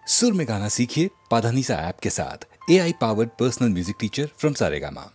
सुर में गाना सीखिए पाधानीसा ऐप के साथ। AI powered personal music teacher from Saregama.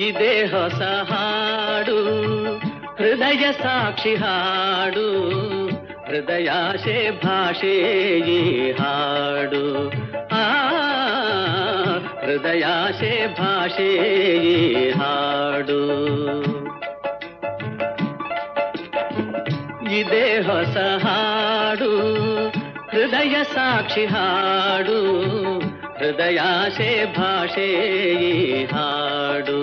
ಇದೇ ಹೊಸ ಹಾಡು ಹೃದಯ ಸಾಕ್ಷಿ ಹಾಡು ಹೃದಯಾಶೆ ಭಾಷೆ ಈ ಹಾಡು ಹೃದಯಾಶೆ ಭಾಷೆ ಈ ಹಾಡು ಇದೇ ಹೊಸ ಹಾಡು ಹೃದಯ ಸಾಕ್ಷಿ ಹಾಡು ಹೃದಯಾಶೆ ಭಾಷೆ ಈ ಹಾಡು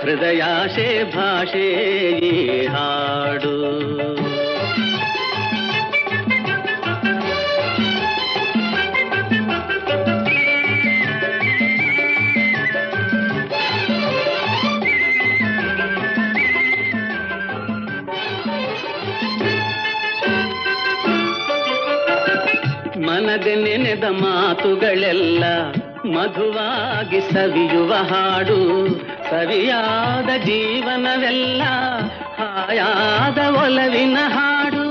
ಹೃದಯಾಶೆ ಭಾಷೆ ಈ ಹಾಡು ಮನದೆ ನೆನೆದ ಮಾತುಗಳೆಲ್ಲ ಮಧುವಾಗಿ ಸವಿಯುವ ಹಾಡು ಸವಿಯಾದ ಜೀವನವೆಲ್ಲ ಹಾಯಾದ ಒಲವಿನ ಹಾಡು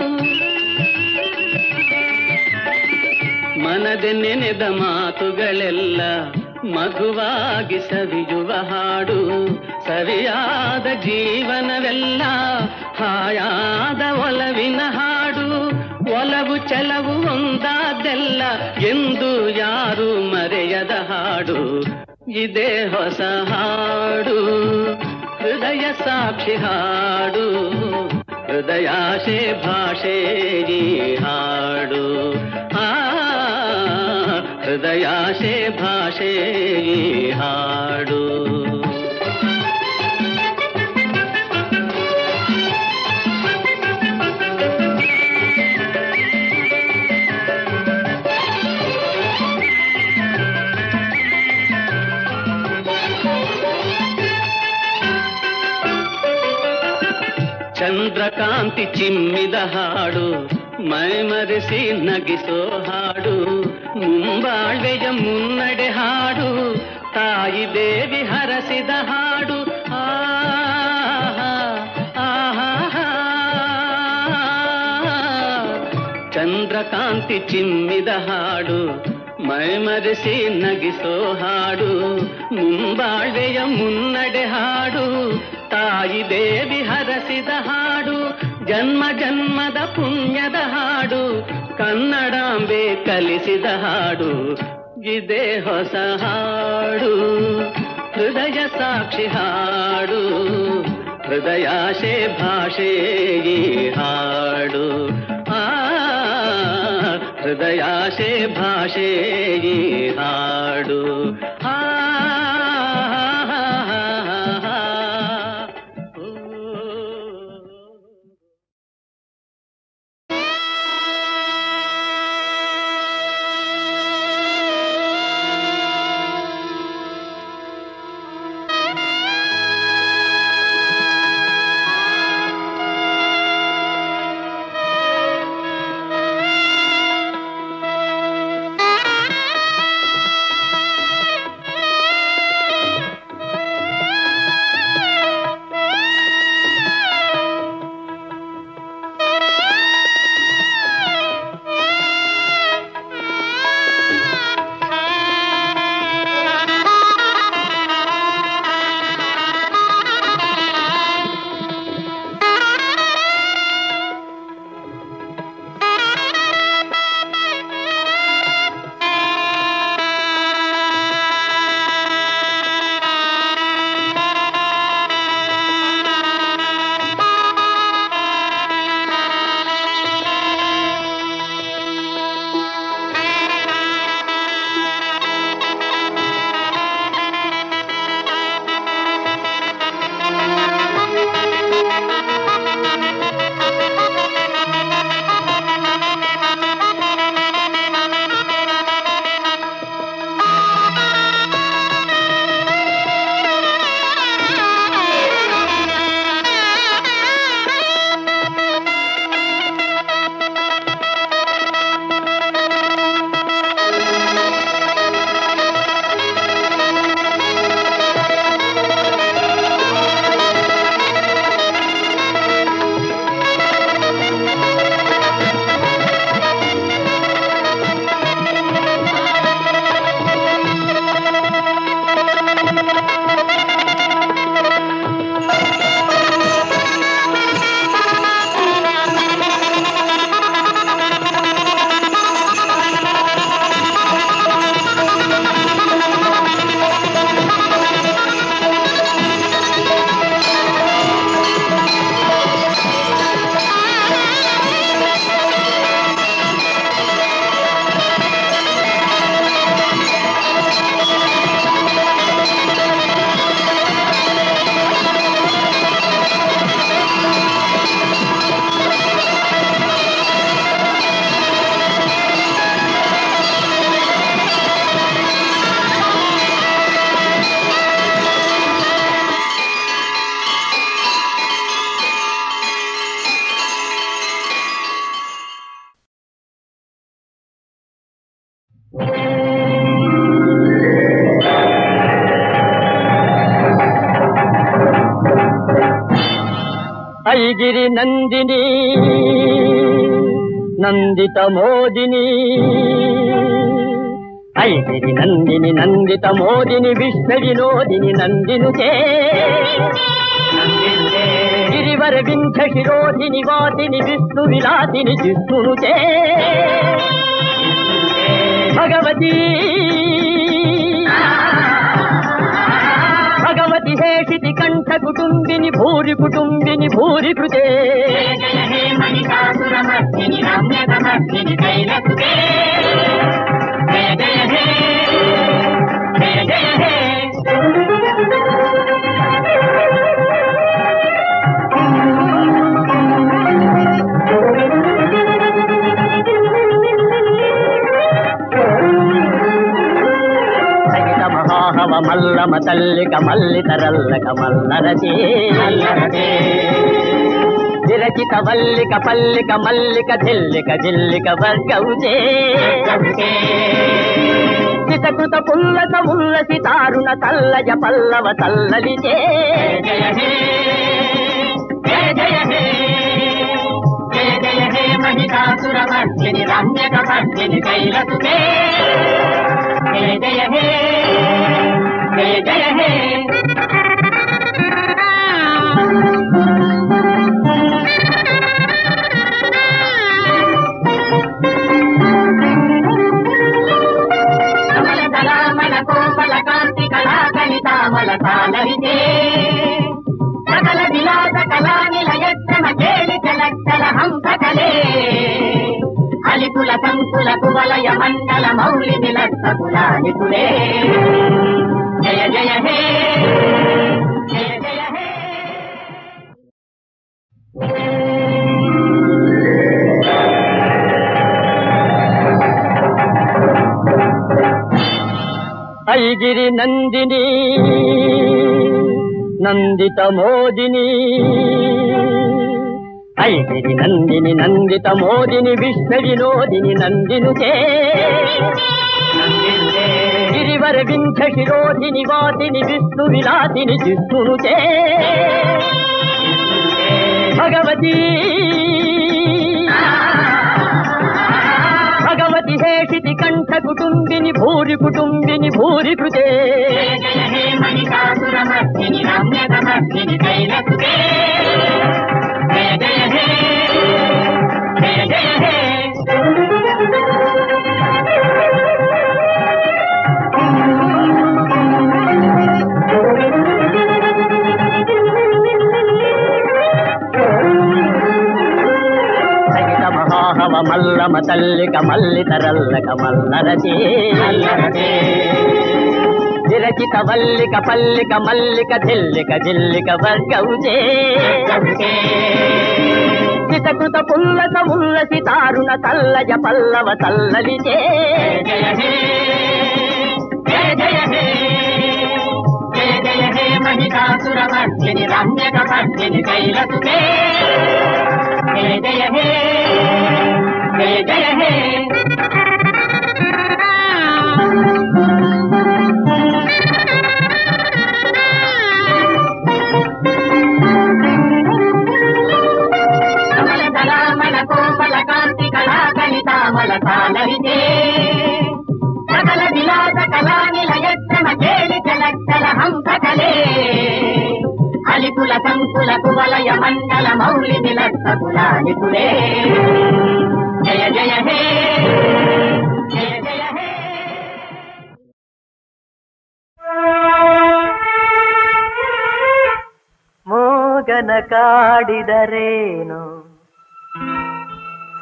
ಮನದೆ ನೆನೆದ ಮಾತುಗಳೆಲ್ಲ ಮಧುವಾಗಿ ಸವಿಯುವ ಹಾಡು ಸವಿಯಾದ ಜೀವನವೆಲ್ಲ ಹಾಯಾದ ಒಲವಿನ ಹಾಡು ಒಲವು ಚಲವು ಒಂದಾದೆಲ್ಲ ಎಂದು ಯಾರು ಮರೆಯದ ಹಾಡು ಇದೇ ಹೊಸ ಹಾಡು ಹೃದಯ ಸಾಕ್ಷಿ ಹಾಡು ಹೃದಯಾಶೆ ಭಾಷೆ ಈ ಹಾಡು ಹೃದಯಾಶೆ ಭಾಷೆ ಈ ಹಾಡು ಚಂದ್ರಕಾಂತಿ ಚಿಮ್ಮಿದ ಹಾಡು ಮೈಮರೆಸಿ ನಗಿಸೋ ಹಾಡು ಮುಂಬಾಳ್ವೆಯ ಮುನ್ನಡೆ ಹಾಡು ತಾಯಿ ದೇವಿ ಹರಸಿದ ಹಾಡು ಚಂದ್ರಕಾಂತಿ ಚಿಮ್ಮಿದ ಹಾಡು ಮೈಮರೆಸಿ ನಗಿಸೋ ಹಾಡು ಮುಂಬಾಳ್ವೆಯ ಮುನ್ನಡೆ ಹಾಡು ತಾಯಿ ದೇವಿ ಹರಸಿದ ಹಾಡು ಜನ್ಮ ಜನ್ಮದ ಪುಣ್ಯದ ಹಾಡು ಕನ್ನಡಾಂಬೆ ಕಲಿಸಿದ ಹಾಡು ಇದೇ ಹೊಸ ಹಾಡು ಹೃದಯ ಸಾಕ್ಷಿ ಹಾಡು ಹೃದಯಾಶೆ ಭಾಷೆ ಈ ಹಾಡು ಹೃದಯಾಶೆ ಭಾಷೆ ಈ ಹಾಡು ಐಗಿರಿ ನಂದಿನಿ ನಂದಿತ ಮೋದಿನಿ ಐಗಿರಿ ನಂದಿನಿ ನಂದಿತ ಮೋದಿನಿ ವಿಶ್ವ ವಿನೋದಿನಿ ನಂದಿನುತೆ ಗಿರಿವರ ವಿಂಧ್ಯ ಶಿರೋಧಿನಿ ವಾದಿನಿ ವಿಷ್ಣು ವಿಲಾಸಿನಿ ಜಿಷ್ಣುನುತೆ ಭಗವತಿ ಭಗವತಿ ಹೇಷಿತಿ ಕಂಠ ಕುಟುಂಬಿನಿ ಭೂರಿ ಕುಟುಂಬಿನಿ ಭೂರಿ ಕೃತೆ ಮಣಿಕಾಸುರಮರ್ದಿನಿ ರಮ್ಯಕಮರ್ದಿನಿ ಕೈಲಸುತೆ ಜಯ ಜಯ ಹೇ ಜಯ ಜಯ ಹೇ మల్లమ తల్లిక మల్లితరల్లక మల్లరతి విరచిత వల్లిక పల్లిక మల్లిక ధిల్లిక జిల్లిక వర్గౌతే చితకృత పుల్లస ఉల్లసి తారుణ తల్లజ పల్లవ తల్లలితే జయ హే జయ జయ హే జయ జయ హే మహిషాసురమర్దిని రమ్యకమర్దిని కైలసుతే జయ జయ హే జయ జయ హే కమల కళామల కోమల కాంతి కళా కలితామల సాలరితే సకల విలాస కళా నిలయత్తమ కేళి చలచ్చల హంస కలే అలికుల సంకుల కువలయ మండల మౌలి విలత్త కులానికులే జయ జయ హే జయ జయ హే ఐగిరి నందిని నందిత మోదిని ఐగిరి నందిని నందిత మోదిని విశ్వ వినోదిని నందినుతే గిరివర వింధ్య శిరోధిని వాదిని విష్ణు విలాసిని జిష్ణునుతే భగవతి భగవతి హేషితి కంఠ కుటుంబిని భూరి కుటుంబిని భూరి కృతే మణికాసురమర్దిని రమ్యకమర్దిని కైలసుతే జయ జయ హే జయ జయ హే మల్లమ తల్లిక మల్లితరల్లక మల్లరతి విరచిత వల్లిక పల్లిక మల్లిక ధిల్లిక జిల్లిక వర్గౌతే చితకృత పుల్లస ఉల్లసి తారుణ తల్లజ పల్లవ తల్లలితే జయ హే జయ జయ హే జయ జయ హే మహిషాసురమర్దిని రమ్యకమర్దిని కైలసుతే జయ జయ హే జయ జయ హే కమల కళామల కోమల కాంతి కళా కలితామల సాలరితే సకల విలాస కళా నిలయత్తమ కేళి చలచ్చల హంస కలే అలికుల సంకుల కువలయ మండల మౌలి విలత్త కులానికులే జయ జయ హే జయ జయ హే ಮೋಗನ ಕಾಡಿದರೇನು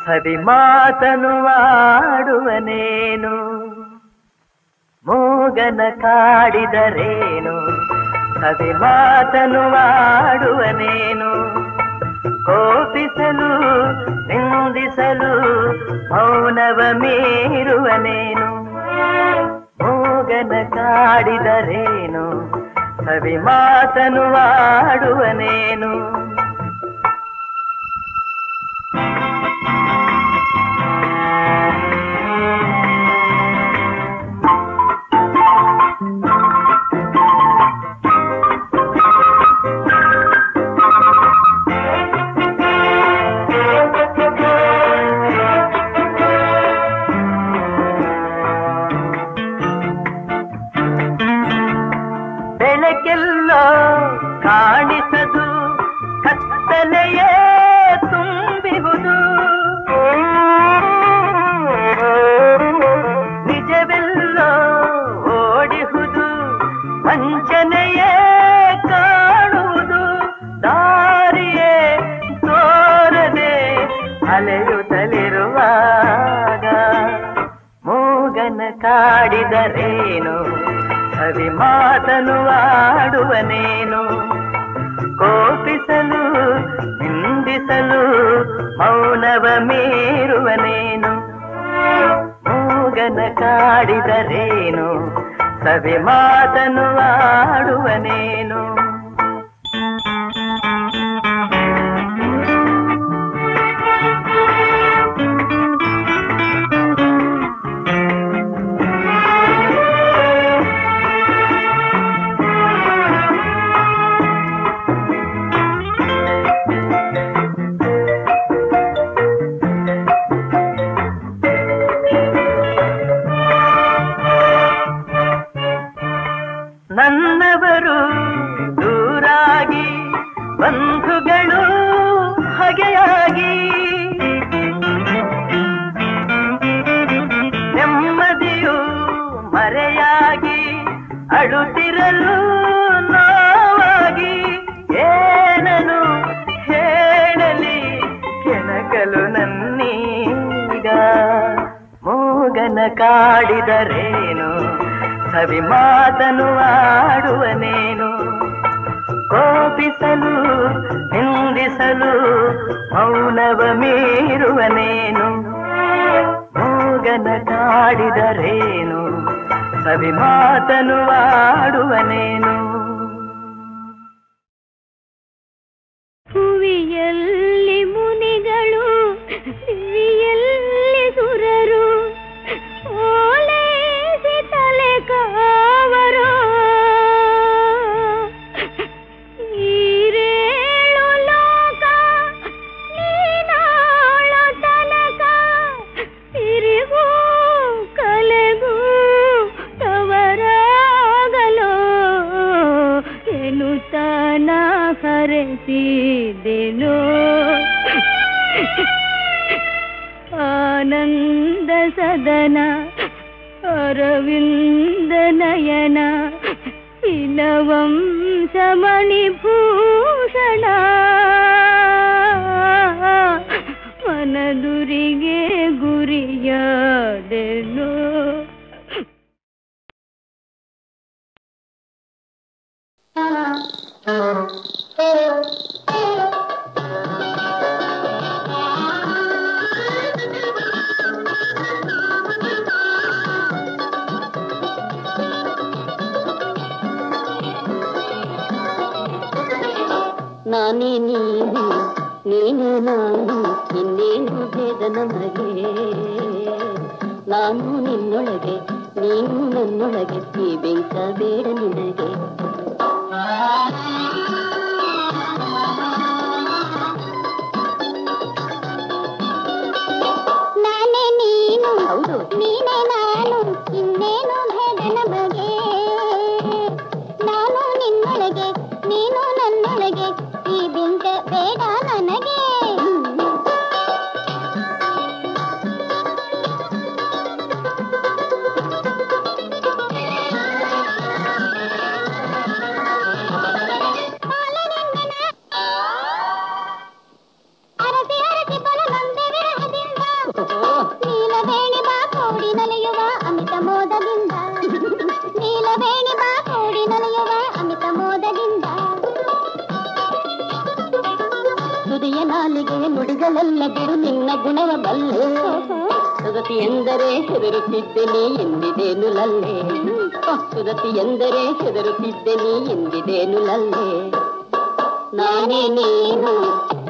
ಸವಿ ಮಾತನು ಆಡುವನೇನು ಮೋಗನ ಕಾಡಿದರೇನು ಸವಿ ಮಾತನು ಆಡುವನೇನು ಕೋಪಿಸಲು ನಿಂದಿಸಲು ಮೌನವ ಮೀರುವನೇನು ಮೋಗನ ಕಾಡಿದರೇನು ಸವಿ ಮಾತನು ಆಡುವನೇನು ರಾಗ ಮೂಗನ ಕಾಡಿದರೇನು ಸವಿ ಮಾತನು ಆಡುವನೇನು ಕೋಪಿಸಲು ನಿಂದಿಸಲು ಮೌನವ ಮೀರುವನೇನು ಮೂಗನ ಕಾಡಿದರೇನು ಸವಿ ಮಾತನು ಆಡುವನೇನು ನನ್ನವರು ದೂರಾಗಿ ಬಂಧುಗಳು ಹಗೆಯಾಗಿ ನೆಮ್ಮದಿಯು ಮರೆಯಾಗಿ ಅಳುತ್ತಿರಲು ನೋವಾಗಿ ಏನನು ಹೇಳಲಿ ಕೆಣಕಲು ನನ್ನೀಗ ಮೂಗನ ಕಾಡಿದರೇನು ಸವಿ ಮಾತನು ಆಡುವನೇನು ಕೋಪಿಸಲು ನಿಂದಿಸಲು ಮೌನವ ಮೀರುವನೇನು ಮೂಗನ ಕಾಡಿದರೇನು ಸವಿ ಮಾತನು ಆಡುವನೇನು ಹುವಿಯಲ್ಲಿ ಮುನಿಗಳು ದಿವಿಯಲ್ಲಿ ಸುರರು ಓಲೈಸಿ ತಲೆ ಕಾವರು ಈರೇಳು ಲೋಕ ನೀನಾಳ ತನಕ ತಿರುಗೂ ಕಲೆಗೂ ತವರಾಗಲೋ ಎನ್ನುತ್ತಾನ ಹರಸಿದೆನೋ ಆನಂದ ಸದನ ಅರವಿಂದ ನಯನ ಇನವಂಶ ಮಣಿಭೂಷಣ ಮನದುರಿಗೆ ಗುರಿಯಾದೆನೋ ನಾನೇ ನೀನು ನೀನೇ ನಾನು ಇನ್ನೇನು ಭೇದ ನಮಗೆ ನಾನು ನಿನ್ನೊಳಗೆ ನೀನು ನನ್ನೊಳಗೆ ಈ ಬೆಂಕ ಬೇಡ ನಿನಗೆ ನಾನೇ ನೀನು ಹೌದು ನೀನೇ ನಾನು ಇನ್ನೇನು ಭೇದ ನಮಗೆ ನಾನು ನಿನ್ನೊಳಗೆ ನೀನು ನನ್ನೊಳಗೆ ಈ ಬಿಂಕ ಬೇಡ ನನಗೆ ಅರಸಿ ಅರಸಿ ಬಲನೊಂದೆ ವಿರಹದಿಂದ ನೀಲವೇಣಿ ಬಾ ಕೂಡಿ ನಲಿಯುವ ಅಮಿತ ಮೋದದಿಂದ ನೀಲವೇಣಿ ಬಾ ಕೂಡಿ ನಲಿಯುವ ಅಮಿತ ಮೋದದಿಂದ ತುದಿಯ ನಾಲಿಗೆ ನುಡಿಗಳೆಲ್ಲ ಬಿಡು ನಿನ್ನ ಗುಣವ ಬಲ್ಲೆ ಸುಗತಿ ಎಂದರೆ ಹೆದರುತ್ತಿದ್ದೆ ನೀ ಎಂದಿದೇನು ಲಲ್ಲೆ ಸುಗತಿ ಎಂದರೆ ಹೆದರುತ್ತಿದ್ದೆ ನೀ ಎಂದಿದೇನು ಲಲ್ಲೆ ನಾನೇ ನೀನು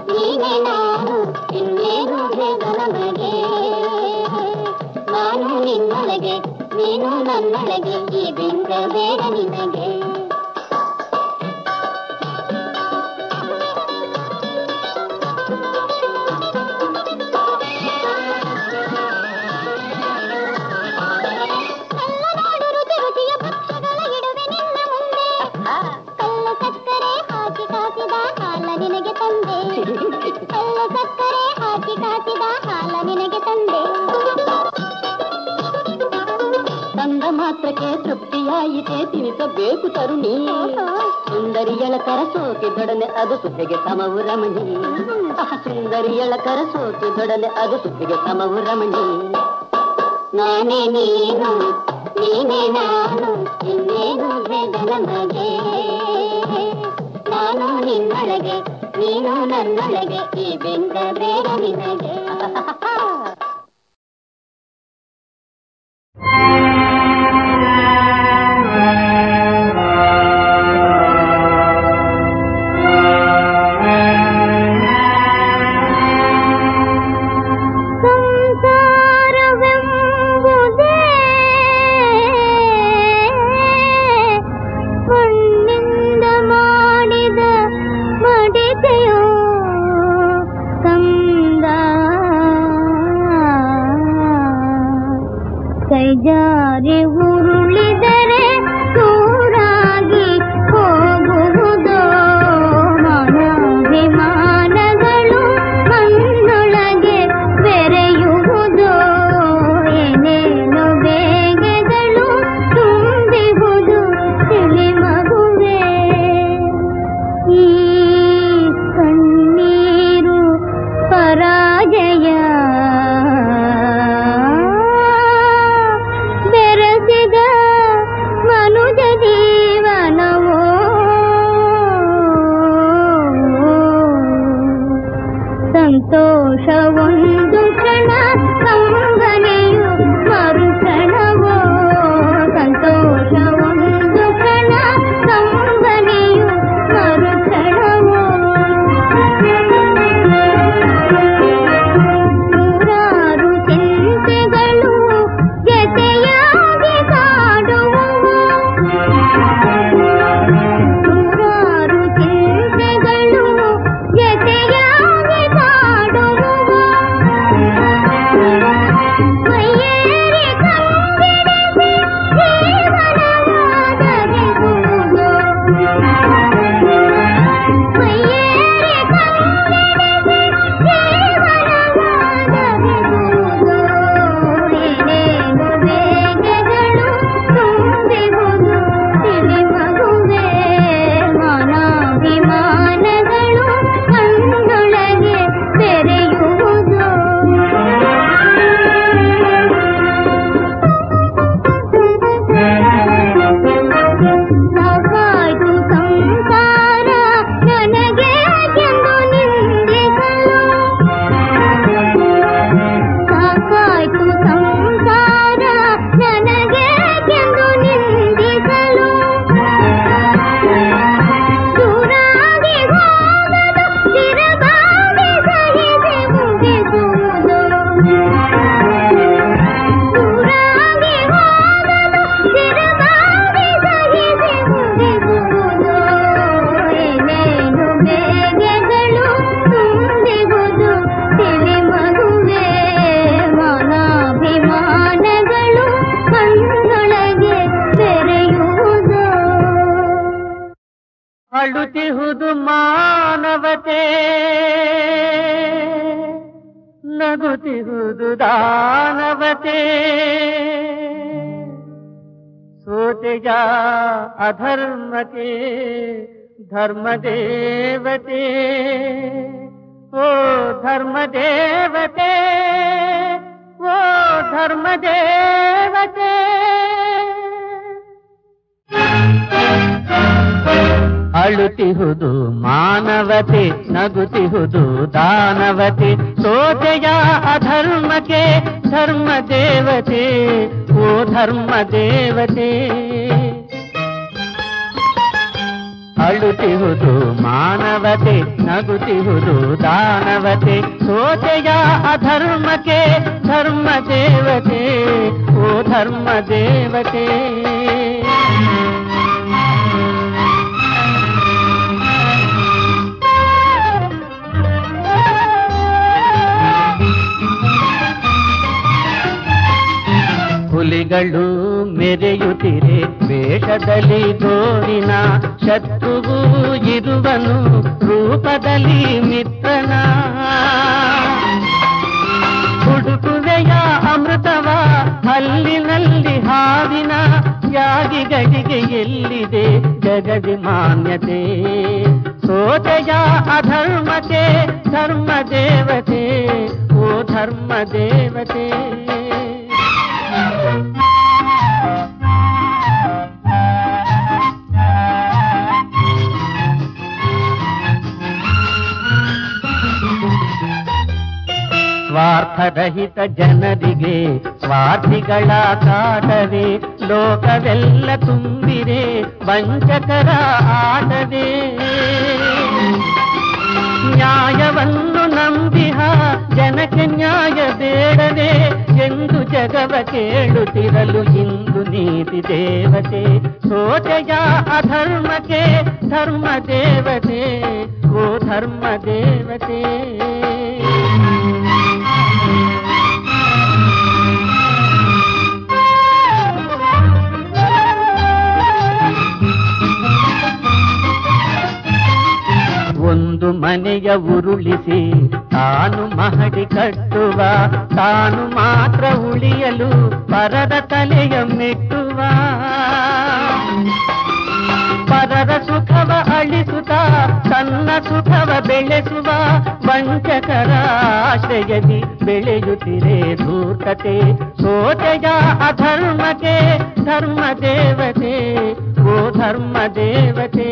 ನೀನೇ ನಾನು ಇನ್ನೇನು ಭೇದ ನಮಗೆ ನಾನು ನಿನ್ನೊಳಗೆ ನೀನು ನನ್ನೊಳಗೆ ಈ ಬೆಂಕ ಬೇಡ ನಿನಗೆ ನಿನಗೆ ತಂದೆ ಕಳ್ಳ ಸಕ್ಕರೆ ಹಾಕಿ ಕಾಸಿದ ಹಾಲ ನಿನಗೆ ತಂದೆ ತಂದ ಮಾತ್ರಕ್ಕೆ ತೃಪ್ತಿಯಾಯಿತು ಅದಕ್ಕೆ ತಿನಿಸಬೇಕು ತರುಣಿ. ಸುಂದರಿಯಳ ಕರಸೋಕಿದೊಡನೆ ಅದು ಸುದ್ದಿಗೆ ಸಮವು ರಮಣಿ. ಸುಂದರಿಯಳ ಕರಸೋಕಿದೊಡನೆ ಅದು ಸುದ್ದಿಗೆ ಸಮವು ರಮಣಿ. ನಾನೇ ನೀನು ನೀನೇ ನಾನು ಇನ್ನೇನು ಬೇಡ ನನಗೆ. ನಾನು ನಿನ್ನೊಳಗೆ ನೀನು ನನ್ನೊಳಗೆ ಈ ಬೆಂದ ಬೇಡ ನಿನಗೆ. ಜಾರಿ ಉರುಳಿದರೆ ದೂರಾಗಿ ಹೋಗುವುದೋ ಮನಾಭಿಮಾನಗಳು ಮಣ್ಣೊಳಗೆ ಬೆರೆಯುವುದೋ ಏನೇನು ಬೇಗೆಗಳು ತುಂಬಿಹುದು ತಿಳಿ ಮಗುವೆ. ಈ ಕಣ್ಣೀರು ಪರಾಜಯ ಮನುಜ ಜೀವನವೋ ಸಂತೋಷ ಒಂದು ಕ್ಷಣ ಕಂಬನೆಯು ಮರುಕ್ಷಣವೋ. ಸಂತೋಷ ಒಂದು ಕ್ಷಣ ಕಂಬನೆಯು ಮರುಕ್ಷಣವೋ. ನೂರಾರು ಚಿಂತೆಗಳು ಜತೆಯಾಗಿ ಕಾಡುವವು. ನೂರಾರು ಚಿಂತೆಗಳು ಜತೆಯಾಗಿ ಕಾಡುವವು. ಮೈಯೇರಿ ಕಂಗೆಡಿಸಿ ಜೀವನವಾದರಿಸುವುದು. ಮೈಯೇರಿ ಕಂಗೆಡಿಸಿ ಜೀವನವಾದರಿಸುವುದು. ಏನೇನು ಬೇಗೆಗಳು ತುಂಬಿಹುದು ತಿಳಿ ಮಗುವೆ. ಮಾನಾಭಿಮಾನಗಳು ಕಣ್ಣೊಳಗೆ ಬೆರೆಯುವುದು. ಸಾಕಾಯ್ತು ಸಂಸಾರ ನನಗೆ ಎಂದು ನಿಂದಿಸಲು. ಸಾಕಾಯ್ತು ಸಂಸಾರ ನನಗೆ ಎಂದು ನಿಂದಿಸಲು. ದೂರಾಗಿ ಹೋಗಲು ತಿರುಗಾಗಿ ಸಹಿಸಿ ಮುಗಿಸುವುದು. ದೂರಾಗಿ ಹೋಗಲು ತಿರುಗಾಗಿ ಸಹಿಸಿ ಮುಗಿಸುವುದು. ಏನೇನು ಬೇಗೆಗಳು ತುಂಬಿಹುದು ತಿಳಿ ಮಗುವೆ. ಮಾನಾಭಿಮಾನಗಳು ಕಣ್ಣೊಳಗೆ ಬೆರೆಯುವುದು. ಅಳುತ್ತಿಹುದು ಮಾನವತೆ ನಗುತ್ತಿಹುದು ದಾನವತೆ. ಸೋತೆಯ ಅಧರ್ಮಕ್ಕೆ ಧರ್ಮದೇವತೆ. ಓ ಧರ್ಮದೇವತೆ ಓ ಧರ್ಮದೇವತೆ. ಅಳುತ್ತಿಹುದು ಮಾನವತೆ ನಗುತ್ತಿಹುದು ದಾನವತೆ. ಸೋತೆಯ ಅಧರ್ಮಕ್ಕೆ ಧರ್ಮದೇವತೆ. ಓ ಧರ್ಮದೇವತೆ. ಅಳುತ್ತಿಹುದು ಮಾನವತೆ ನಗುತ್ತಿಹುದು ದಾನವತೆ. ಸೋತೆಯ ಅಧರ್ಮಕ್ಕೆ ಧರ್ಮದೇವತೆ. ಓ ಧರ್ಮದೇವತೆ. ಹುಲಿಗಳು ಮೆರೆಯುತ್ತಿರೆ ವೇಷದಲ್ಲಿ ಗೋರಿನ. ಶತ್ರುವು ಇರುವನು ರೂಪದಲ್ಲಿ ಮಿತ್ರನ. ಹುಡುಕುವೆಯ ಅಮೃತವ ಹಲ್ಲಿನಲ್ಲಿ ಹಾವಿನ. ತ್ಯಾಗಿಗಳಿಗೆ ಮಾತಿಗೆ ಎಲ್ಲಿದೆ ಜಗದಿ ಮಾನ್ಯತೆ. ಸೋತೆಯ ಅಧರ್ಮಕ್ಕೆ ಧರ್ಮ ದೇವತೆ, ಓ ಧರ್ಮ ದೇವತೆ. ಸ್ವಾರ್ಥರಹಿತ ಜನರಿಗೆ ಸ್ವಾರ್ಥಿಗಳ ಕಾಟವೇ, ಲೋಕವೆಲ್ಲ ತುಂಬಿರೆ ವಂಚಕರ ಆಟವೇ. ನ್ಯಾಯವನ್ನು ನಂಬಿಹ ಜನಕ್ಕೆ ನ್ಯಾಯ ಬೇಡವೇ ಎಂದು ಜಗವ ಕೇಳುತ್ತಿರಲು ಇಂದು ನೀತಿ ದೇವತೆ. ಸೋತೆಯ ಅಧರ್ಮಕ್ಕೆ ಧರ್ಮ ದೇವತೆ, ಓ ಧರ್ಮ ದೇವತೆ. ಒಂದು ಮನೆಯ ಉರುಳಿಸಿ ತಾನು ಮಹಡಿ ಕಟ್ಟುವ, ತಾನು ಮಾತ್ರ ಉಳಿಯಲು ಪರರ ತಲೆಯ ಮೆಟ್ಟುವ. ಪರರ ಸುಖವ ಅಳಿಸುತ್ತಾ ತನ್ನ ಸುಖವ ಬೆಳೆಸುವ ವಂಚಕರ ಆಶ್ರಯದಿ ಬೆಳೆಯುತ್ತಿರೆ ಧೂರ್ತತೆ. ಸೋತೆಯ ಅಧರ್ಮಕ್ಕೆ ಧರ್ಮ ದೇವತೆ, ಓ ಧರ್ಮ ದೇವತೆ.